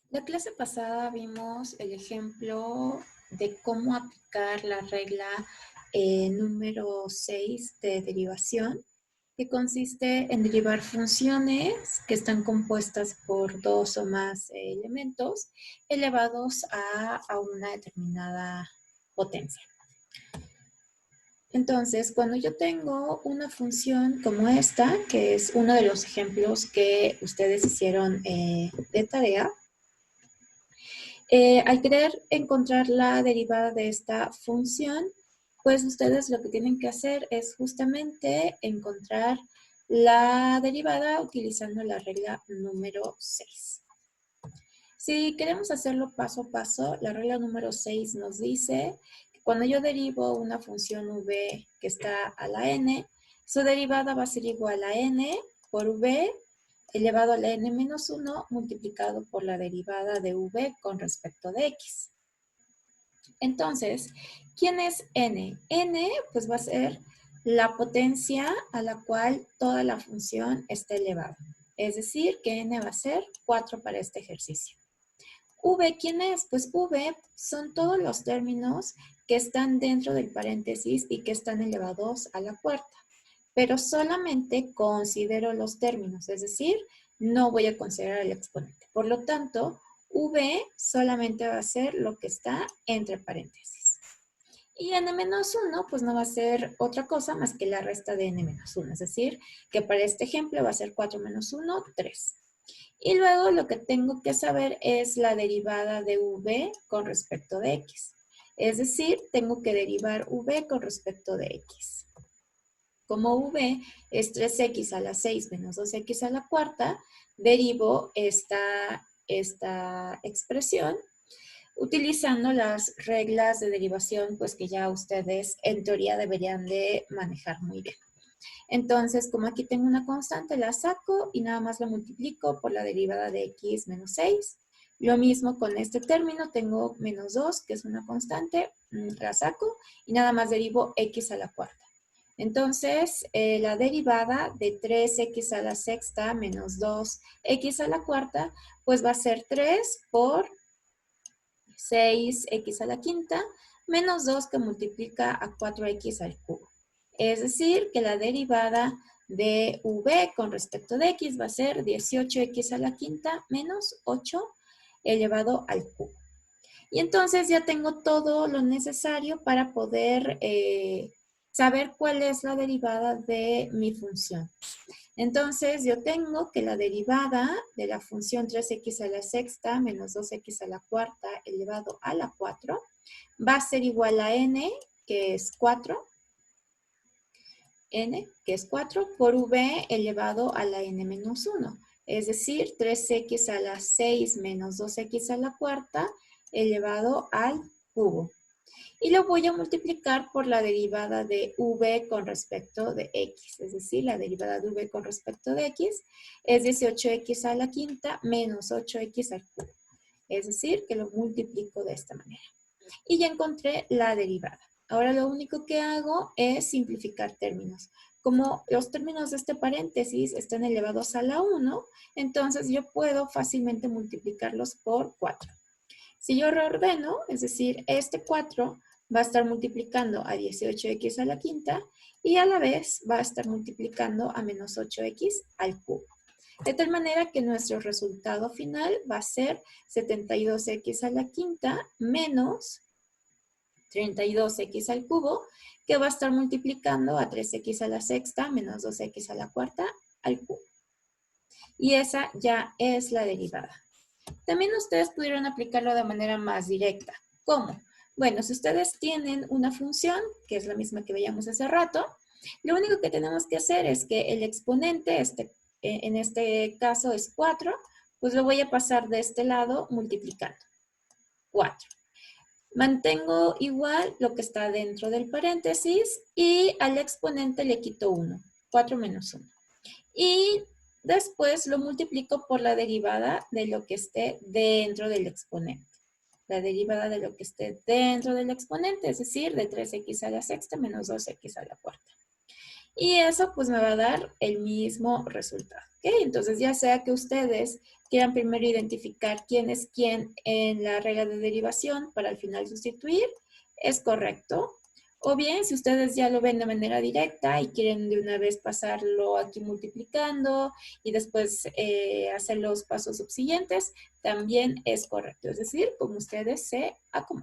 La clase pasada vimos el ejemplo de cómo aplicar la regla número 6 de derivación, que consiste en derivar funciones que están compuestas por dos o más elementos elevados a una determinada potencia. Entonces, cuando yo tengo una función como esta, que es uno de los ejemplos que ustedes hicieron de tarea, al querer encontrar la derivada de esta función, pues ustedes lo que tienen que hacer es justamente encontrar la derivada utilizando la regla número 6. Si queremos hacerlo paso a paso, la regla número 6 nos dice que cuando yo derivo una función v que está a la n, su derivada va a ser igual a n por v elevado a la n menos 1 multiplicado por la derivada de v con respecto de x. Entonces, ¿quién es n? N pues va a ser la potencia a la cual toda la función está elevada. Es decir, que n va a ser 4 para este ejercicio. V, ¿quién es? Pues V son todos los términos que están dentro del paréntesis y que están elevados a la cuarta. Pero solamente considero los términos, es decir, no voy a considerar el exponente. Por lo tanto, V solamente va a ser lo que está entre paréntesis. Y n-1 pues no va a ser otra cosa más que la resta de n-1, es decir, que para este ejemplo va a ser 4 menos 1, 3. Y luego lo que tengo que saber es la derivada de v con respecto de x. Es decir, tengo que derivar v con respecto de x. Como v es 3x a la 6 menos 2x a la cuarta, derivo esta expresión utilizando las reglas de derivación pues que ya ustedes en teoría deberían de manejar muy bien. Entonces, como aquí tengo una constante, la saco y nada más la multiplico por la derivada de x menos 6. Lo mismo con este término, tengo menos 2, que es una constante, la saco y nada más derivo x a la cuarta. Entonces, la derivada de 3x a la sexta menos 2x a la cuarta, pues va a ser 3 por 6x a la quinta, menos 2 que multiplica a 4x al cubo. Es decir, que la derivada de v con respecto de x va a ser 18x a la quinta menos 8 elevado al cubo. Y entonces ya tengo todo lo necesario para poder saber cuál es la derivada de mi función. Entonces yo tengo que la derivada de la función 3x a la sexta menos 2x a la cuarta elevado a la 4 va a ser igual a n, que es 4, n, que es 4, por v elevado a la n menos 1. Es decir, 3x a la 6 menos 2x a la cuarta elevado al cubo. Y lo voy a multiplicar por la derivada de v con respecto de x. Es decir, la derivada de v con respecto de x es 18x a la quinta menos 8x al cubo. Es decir, que lo multiplico de esta manera. Y ya encontré la derivada. Ahora lo único que hago es simplificar términos. Como los términos de este paréntesis están elevados a la 1, entonces yo puedo fácilmente multiplicarlos por 4. Si yo reordeno, es decir, este 4 va a estar multiplicando a 18x a la quinta y a la vez va a estar multiplicando a menos 8x al cubo. De tal manera que nuestro resultado final va a ser 72x a la quinta menos 32x al cubo, que va a estar multiplicando a 3x a la sexta menos 2x a la cuarta al cubo. Y esa ya es la derivada. También ustedes pudieron aplicarlo de manera más directa. ¿Cómo? Bueno, si ustedes tienen una función, que es la misma que veíamos hace rato, lo único que tenemos que hacer es que el exponente, en este caso es 4, pues lo voy a pasar de este lado multiplicando. 4. Mantengo igual lo que está dentro del paréntesis y al exponente le quito 1. 4 menos 1. Y después lo multiplico por la derivada de lo que esté dentro del exponente. La derivada de lo que esté dentro del exponente, es decir, de 3x a la sexta menos 2x a la cuarta. Y eso pues me va a dar el mismo resultado. ¿Okay? Entonces ya sea que ustedes quieran primero identificar quién es quién en la regla de derivación para al final sustituir, es correcto. O bien, si ustedes ya lo ven de manera directa y quieren de una vez pasarlo aquí multiplicando y después hacer los pasos subsiguientes, también es correcto. Es decir, como ustedes se acomoden.